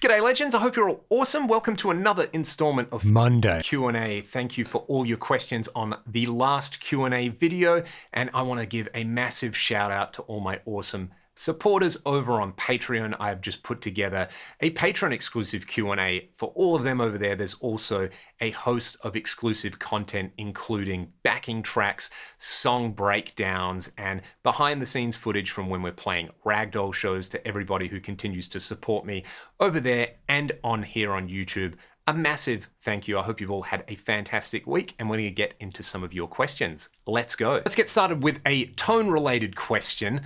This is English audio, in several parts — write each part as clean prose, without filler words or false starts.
G'day legends, I hope you're all awesome. Welcome to another installment of Monday Q&A. Thank you for all your questions on the last Q&A video, and I want to give a massive shout out to all my awesome supporters over on Patreon. I've just put together a Patreon exclusive Q&A for all of them over there. There's also a host of exclusive content, including backing tracks, song breakdowns, and behind the scenes footage from when we're playing ragdoll shows to everybody who continues to support me over there and on here on YouTube. A massive thank you. I hope you've all had a fantastic week, and we're going to get into some of your questions. Let's go. Let's get started with a tone-related question.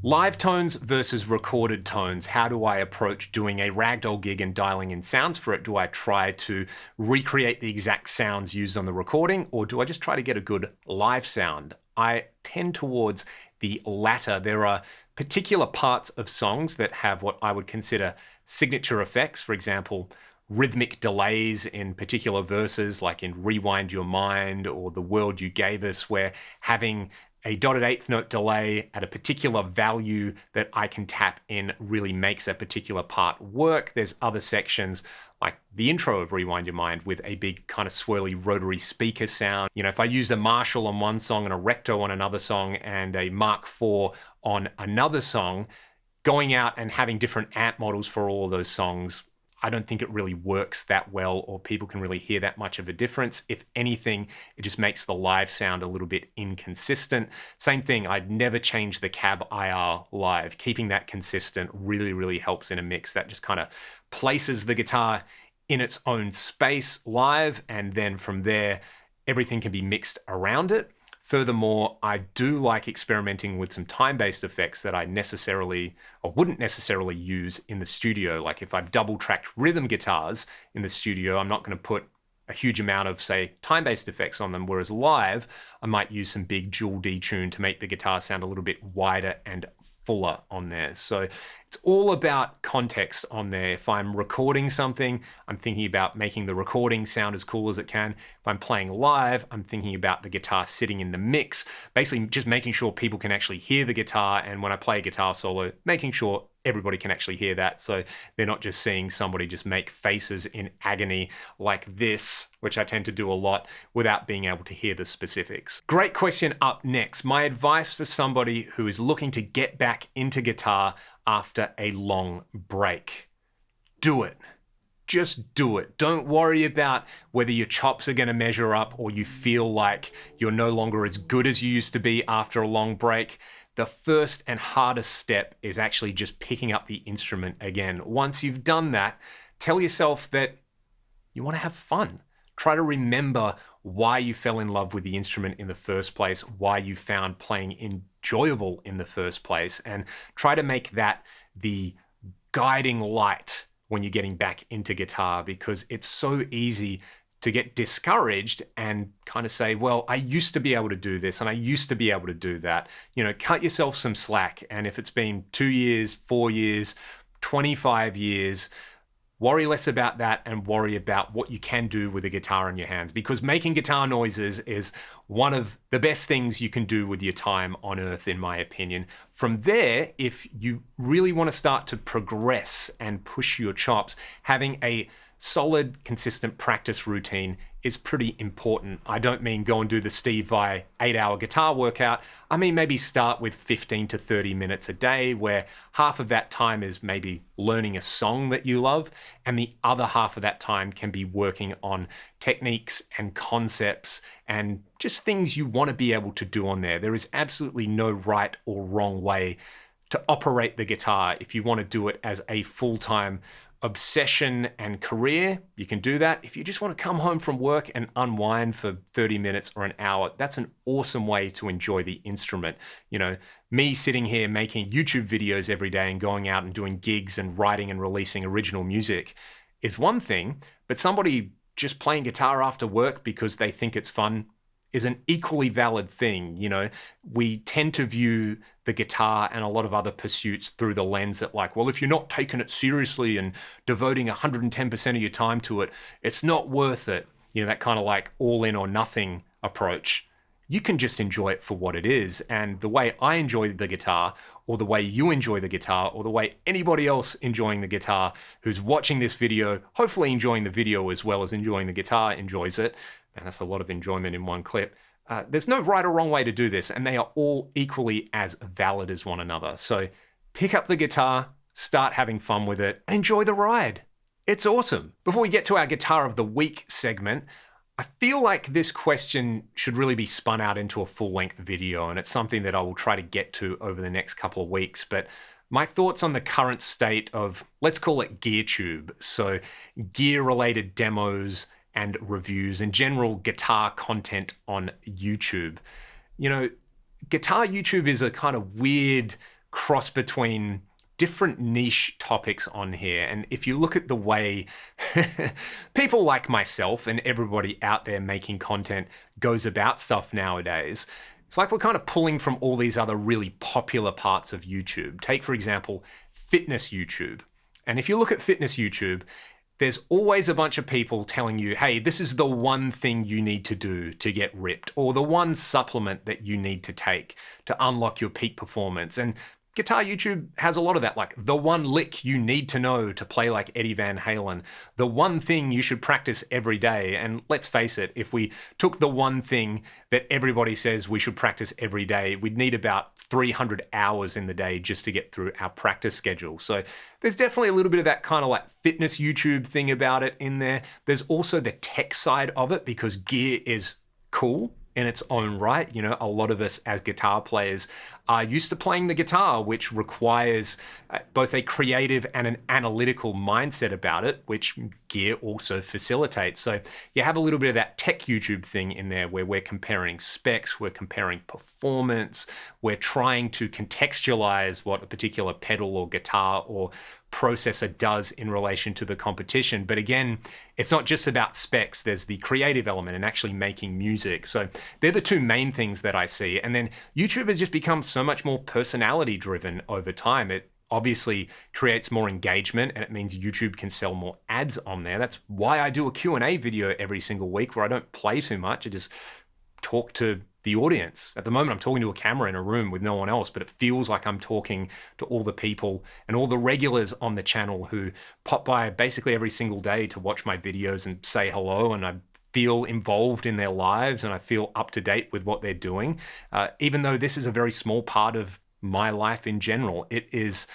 Live tones versus recorded tones. How do I approach doing a ragdoll gig and dialing in sounds for it? Do I try to recreate the exact sounds used on the recording, or do I just try to get a good live sound? I tend towards the latter. There are particular parts of songs that have what I would consider signature effects. For example, rhythmic delays in particular verses, like in Rewind Your Mind or The World You Gave Us, where having a dotted eighth note delay at a particular value that I can tap in really makes a particular part work. There's other sections like the intro of Rewind Your Mind with a big kind of swirly rotary speaker sound. You know, if I use a Marshall on one song and a Recto on another song and a Mark IV on another song, going out and having different amp models for all of those songs, I don't think it really works that well, or people can really hear that much of a difference. If anything, it just makes the live sound a little bit inconsistent. Same thing, I'd never change the cab IR live. Keeping that consistent really helps in a mix. That just kind of places the guitar in its own space live, and then from there, everything can be mixed around it. Furthermore, I do like experimenting with some time-based effects that I necessarily or wouldn't necessarily use in the studio. Like if I've double-tracked rhythm guitars in the studio, I'm not going to put a huge amount of, say, time-based effects on them, whereas live, I might use some big dual detune to make the guitar sound a little bit wider and fuller on there. So it's all about context on there. If I'm recording something, I'm thinking about making the recording sound as cool as it can. If I'm playing live, I'm thinking about the guitar sitting in the mix, basically just making sure people can actually hear the guitar, and when I play a guitar solo, making sure everybody can actually hear that, so they're not just seeing somebody just make faces in agony like this, which I tend to do a lot, without being able to hear the specifics. Great question up next. My advice for somebody who is looking to get back into guitar after a long break. Do it. Just do it. Don't worry about whether your chops are going to measure up or you feel like you're no longer as good as you used to be after a long break. The first and hardest step is actually just picking up the instrument again. Once you've done that, tell yourself that you want to have fun. Try to remember why you fell in love with the instrument in the first place, why you found playing enjoyable in the first place, and try to make that the guiding light when you're getting back into guitar, because it's so easy to get discouraged and kind of say, well, I used to be able to do this and I used to be able to do that. You know, cut yourself some slack. And if it's been 2 years, 4 years, 25 years, worry less about that and worry about what you can do with a guitar in your hands, because making guitar noises is one of the best things you can do with your time on earth, in my opinion. From there, if you really want to start to progress and push your chops, having a solid, consistent practice routine is pretty important. I don't mean go and do the Steve Vai 8-hour guitar workout. I mean maybe start with 15 to 30 minutes a day, where half of that time is maybe learning a song that you love, and the other half of that time can be working on techniques and concepts and just things you want to be able to do on there. There is absolutely no right or wrong way to operate the guitar. If you want to do it as a full-time obsession and career, you can do that. If you just want to come home from work and unwind for 30 minutes or an hour, that's an awesome way to enjoy the instrument. You know, me sitting here making YouTube videos every day and going out and doing gigs and writing and releasing original music is one thing, but somebody just playing guitar after work because they think it's fun is an equally valid thing. You know, we tend to view the guitar and a lot of other pursuits through the lens that, like, well, if you're not taking it seriously and devoting 110% of your time to it, it's not worth it. You know, that kind of like all in or nothing approach. You can just enjoy it for what it is. And the way I enjoy the guitar, or the way you enjoy the guitar, or the way anybody else enjoying the guitar who's watching this video, hopefully enjoying the video as well as enjoying the guitar, enjoys it. And that's a lot of enjoyment in one clip. There's no right or wrong way to do this, and they are all equally as valid as one another. So pick up the guitar, start having fun with it, and enjoy the ride. It's awesome. Before we get to our Guitar of the Week segment, I feel like this question should really be spun out into a full-length video, and it's something that I will try to get to over the next couple of weeks. But my thoughts on the current state of, let's call it Geartube, so gear-related demos and reviews and general guitar content on YouTube. You know, guitar YouTube is a kind of weird cross between different niche topics on here. And if you look at the way people like myself and everybody out there making content goes about stuff nowadays, it's like we're kind of pulling from all these other really popular parts of YouTube. Take, for example, fitness YouTube. And if you look at fitness YouTube, there's always a bunch of people telling you, hey, this is the one thing you need to do to get ripped, or the one supplement that you need to take to unlock your peak performance. And guitar YouTube has a lot of that, like the one lick you need to know to play like Eddie Van Halen, the one thing you should practice every day. And let's face it, if we took the one thing that everybody says we should practice every day, we'd need about 300 hours in the day just to get through our practice schedule. So there's definitely a little bit of that kind of like fitness YouTube thing about it in there. There's also the tech side of it, because gear is cool in its own right. You know, a lot of us as guitar players are used to playing the guitar, which requires both a creative and an analytical mindset about it, which gear also facilitates. So you have a little bit of that tech YouTube thing in there where we're comparing specs, we're comparing performance, we're trying to contextualize what a particular pedal or guitar or processor does in relation to the competition. But again, it's not just about specs. There's the creative element and actually making music. So they're the two main things that I see. And then YouTube has just become so much more personality driven over time. It obviously creates more engagement, and it means YouTube can sell more ads on there. That's why I do a Q&A video every single week where I don't play too much. I just talk to the audience. At the moment, I'm talking to a camera in a room with no one else, but it feels like I'm talking to all the people and all the regulars on the channel who pop by basically every single day to watch my videos and say hello, and I feel involved in their lives and I feel up to date with what they're doing. Even though this is a very small part of my life in general, it is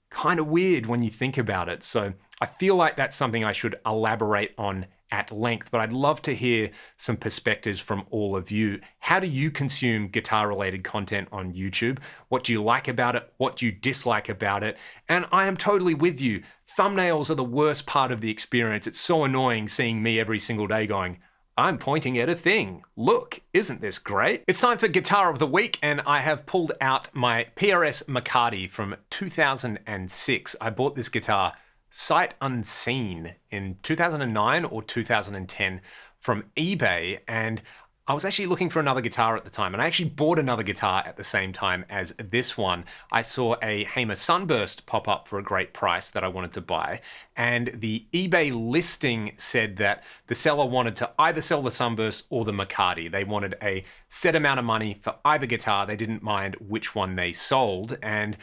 kind of weird when you think about it. So I feel like that's something I should elaborate on at length, but I'd love to hear some perspectives from all of you. How do you consume guitar-related content on YouTube? What do you like about it? What do you dislike about it? And I am totally with you. Thumbnails are the worst part of the experience. It's so annoying seeing me every single day going, I'm pointing at a thing. Look, isn't this great? It's time for Guitar of the Week, and I have pulled out my PRS McCarty from 2006. I bought this guitar sight unseen in 2009 or 2010 from eBay, and I was actually looking for another guitar at the time, and I actually bought another guitar at the same time as this one. I saw a Hamer Sunburst pop up for a great price that I wanted to buy, and the eBay listing said that the seller wanted to either sell the Sunburst or the McCarty. They wanted a set amount of money for either guitar. They didn't mind which one they sold, and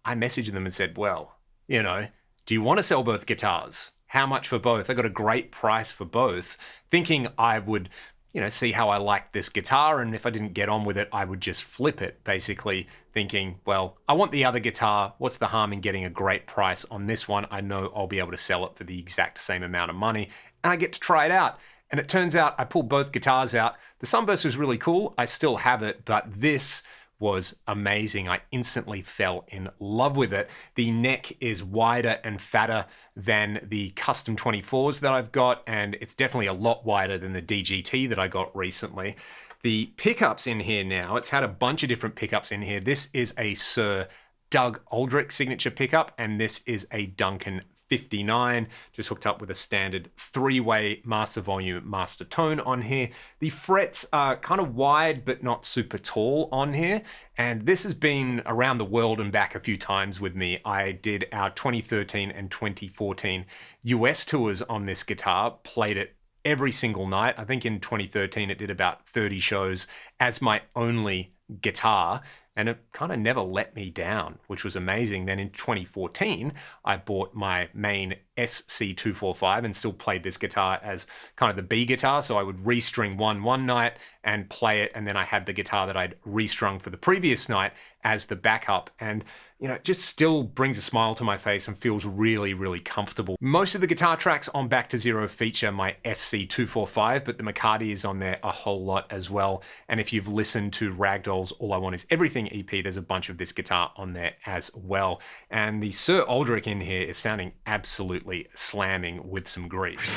I messaged them and said, well, you know, do you want to sell both guitars? How much for both? I got a great price for both, thinking I would, you know, see how I liked this guitar, and if I didn't get on with it, I would just flip it, basically thinking, well, I want the other guitar. What's the harm in getting a great price on this one? I know I'll be able to sell it for the exact same amount of money, and I get to try it out. And it turns out I pulled both guitars out. The Sunburst was really cool. I still have it, but this was amazing. I instantly fell in love with it. The neck is wider and fatter than the custom 24s that I've got, and it's definitely a lot wider than the DGT that I got recently. The pickups in here now, it's had a bunch of different pickups in here. This is a Sir Doug Aldrich signature pickup, and this is a Duncan 59, just hooked up with a standard 3-way master volume, master tone on here. The frets are kind of wide, but not super tall on here. And this has been around the world and back a few times with me. I did our 2013 and 2014 US tours on this guitar, played it every single night. I think in 2013 it did about 30 shows as my only guitar, and it kind of never let me down, which was amazing. Then in 2014, I bought my main SC245 and still played this guitar as kind of the B guitar. So I would restring one night and play it, and then I had the guitar that I'd restrung for the previous night as the backup. And it just still brings a smile to my face and feels really, really comfortable. Most of the guitar tracks on Back to Zero feature my SC245, but the McCarty is on there a whole lot as well. And if you've listened to Ragdoll's All I Want Is Everything EP, there's a bunch of this guitar on there as well. And the Sir Aldrich in here is sounding absolutely slamming with some grease.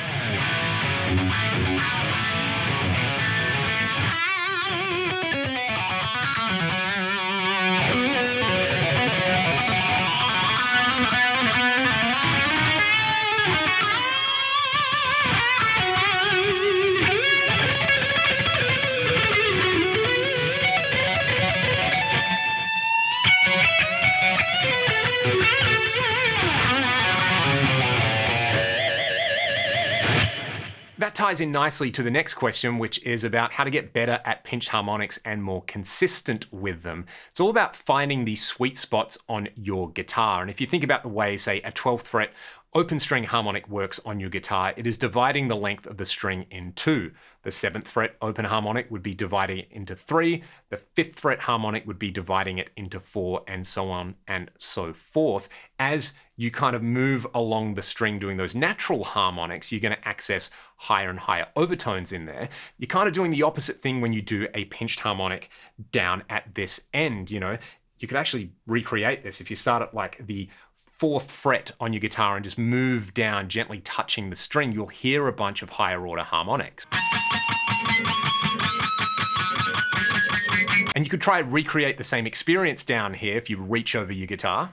That ties in nicely to the next question, which is about how to get better at pinched harmonics and more consistent with them. It's all about finding the sweet spots on your guitar. And if you think about the way, say, a 12th fret open string harmonic works on your guitar, it is dividing the length of the string in two. The 7th fret open harmonic would be dividing it into 3. The 5th fret harmonic would be dividing it into 4, and so on and so forth. As you kind of move along the string doing those natural harmonics, you're going to access higher and higher overtones in there. You're kind of doing the opposite thing when you do a pinched harmonic down at this end. You could actually recreate this if you start at like the 4th fret on your guitar and just move down, gently touching the string. You'll hear a bunch of higher order harmonics. And you could try and recreate the same experience down here if you reach over your guitar.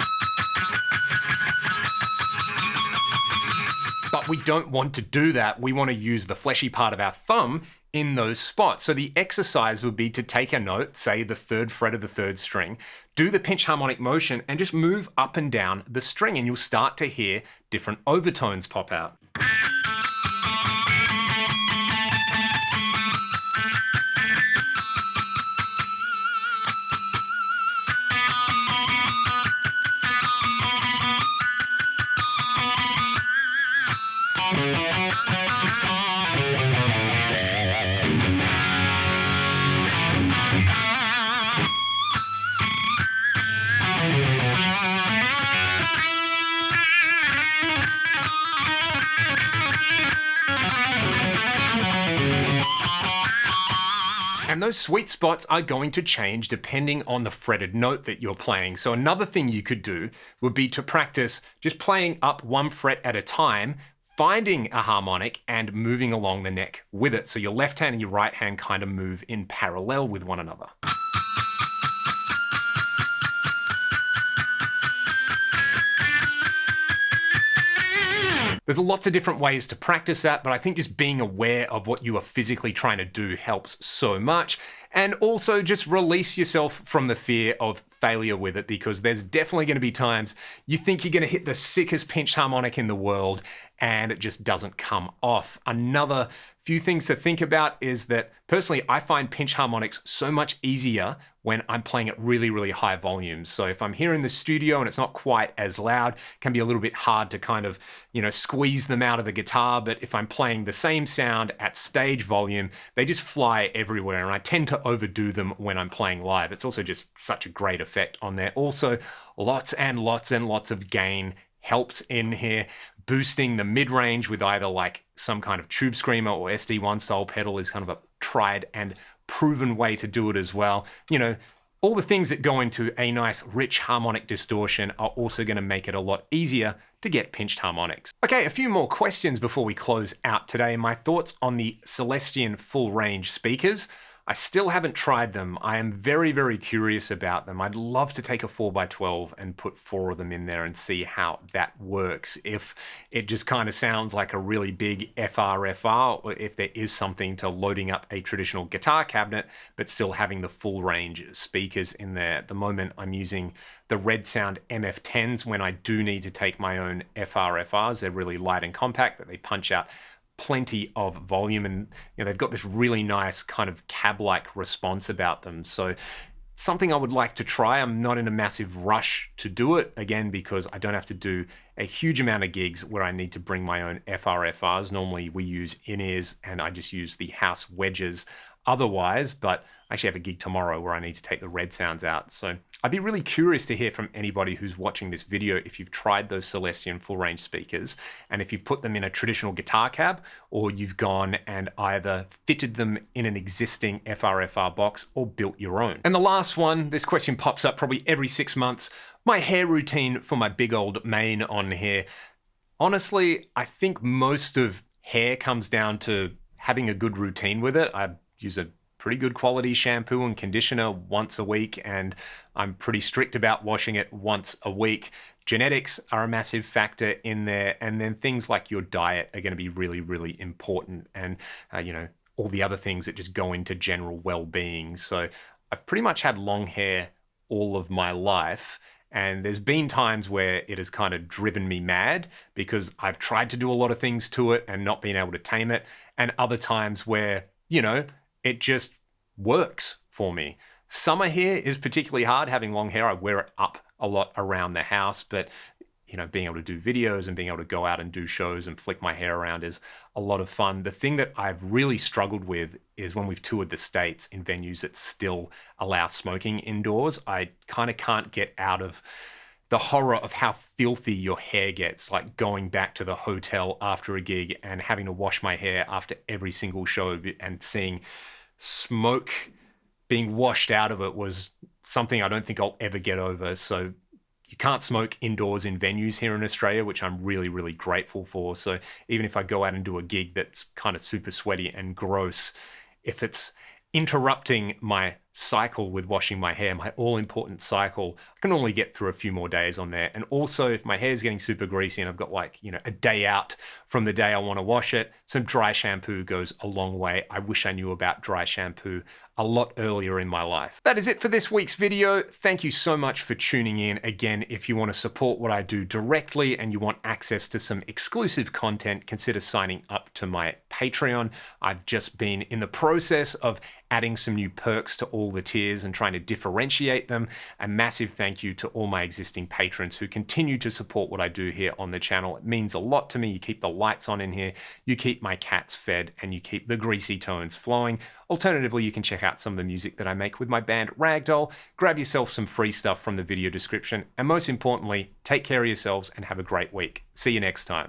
But we don't want to do that. We want to use the fleshy part of our thumb in those spots. So the exercise would be to take a note, say the 3rd fret of the 3rd string, do the pinch harmonic motion and just move up and down the string, and you'll start to hear different overtones pop out. And those sweet spots are going to change depending on the fretted note that you're playing. So another thing you could do would be to practice just playing up 1 fret at a time, finding a harmonic and moving along the neck with it. So your left hand and your right hand kind of move in parallel with one another. There's lots of different ways to practice that, but I think just being aware of what you are physically trying to do helps so much. And also just release yourself from the fear of failure with it, because there's definitely going to be times you think you're going to hit the sickest pinched harmonic in the world and it just doesn't come off. Another few things to think about is that personally, I find pinch harmonics so much easier when I'm playing at really, really high volumes. So if I'm here in the studio and it's not quite as loud, it can be a little bit hard to kind of, squeeze them out of the guitar. But if I'm playing the same sound at stage volume, they just fly everywhere. And I tend to overdo them when I'm playing live. It's also just such a great effect on there. Also, lots and lots and lots of gain helps in here. Boosting the mid-range with either like some kind of tube screamer or SD1 soul pedal is kind of a tried and proven way to do it as well. All the things that go into a nice rich harmonic distortion are also going to make it a lot easier to get pinched harmonics. Okay, a few more questions before we close out today. My thoughts on the Celestion full range speakers. I still haven't tried them. I am very, very curious about them. I'd love to take a 4x12 and put 4 of them in there and see how that works. If it just kind of sounds like a really big FRFR, or if there is something to loading up a traditional guitar cabinet, but still having the full range speakers in there. At the moment, I'm using the Red Sound MF10s when I do need to take my own FRFRs. They're really light and compact, but they punch out plenty of volume, and they've got this really nice kind of cab-like response about them. So something I would like to try. I'm not in a massive rush to do it, again, because I don't have to do a huge amount of gigs where I need to bring my own FRFRs. Normally we use in-ears and I just use the house wedges otherwise, but I actually have a gig tomorrow where I need to take the red sounds out. So I'd be really curious to hear from anybody who's watching this video if you've tried those Celestion full range speakers and if you've put them in a traditional guitar cab or you've gone and either fitted them in an existing FRFR box or built your own. And the last one, this question pops up probably every 6 months. My hair routine for my big old mane on here. Honestly, I think most of hair comes down to having a good routine with it. I use a pretty good quality shampoo and conditioner once a week, and I'm pretty strict about washing it once a week. Genetics are a massive factor in there, and then things like your diet are going to be really, really important, and all the other things that just go into general well-being. So I've pretty much had long hair all of my life, and there's been times where it has kind of driven me mad because I've tried to do a lot of things to it and not been able to tame it, and other times where, it just works for me. Summer hair is particularly hard. Having long hair, I wear it up a lot around the house, but being able to do videos and being able to go out and do shows and flick my hair around is a lot of fun. The thing that I've really struggled with is when we've toured the States in venues that still allow smoking indoors. I kind of can't get out of the horror of how filthy your hair gets, like going back to the hotel after a gig and having to wash my hair after every single show and seeing smoke being washed out of it was something I don't think I'll ever get over. So you can't smoke indoors in venues here in Australia, which I'm really, really grateful for. So even if I go out and do a gig that's kind of super sweaty and gross, if it's interrupting my cycle with washing my hair, my all-important cycle, I can only get through a few more days on there. And also, if my hair is getting super greasy and I've got a day out from the day I want to wash it, some dry shampoo goes a long way. I wish I knew about dry shampoo a lot earlier in my life. That is it for this week's video. Thank you so much for tuning in. Again, if you want to support what I do directly and you want access to some exclusive content, consider signing up to my Patreon. I've just been in the process of adding some new perks to all the tiers and trying to differentiate them. A massive thank you to all my existing patrons who continue to support what I do here on the channel. It means a lot to me. You keep the lights on in here, you keep my cats fed, and you keep the greasy tones flowing. Alternatively, you can check out some of the music that I make with my band Ragdoll. Grab yourself some free stuff from the video description, and most importantly, take care of yourselves and have a great week. See you next time.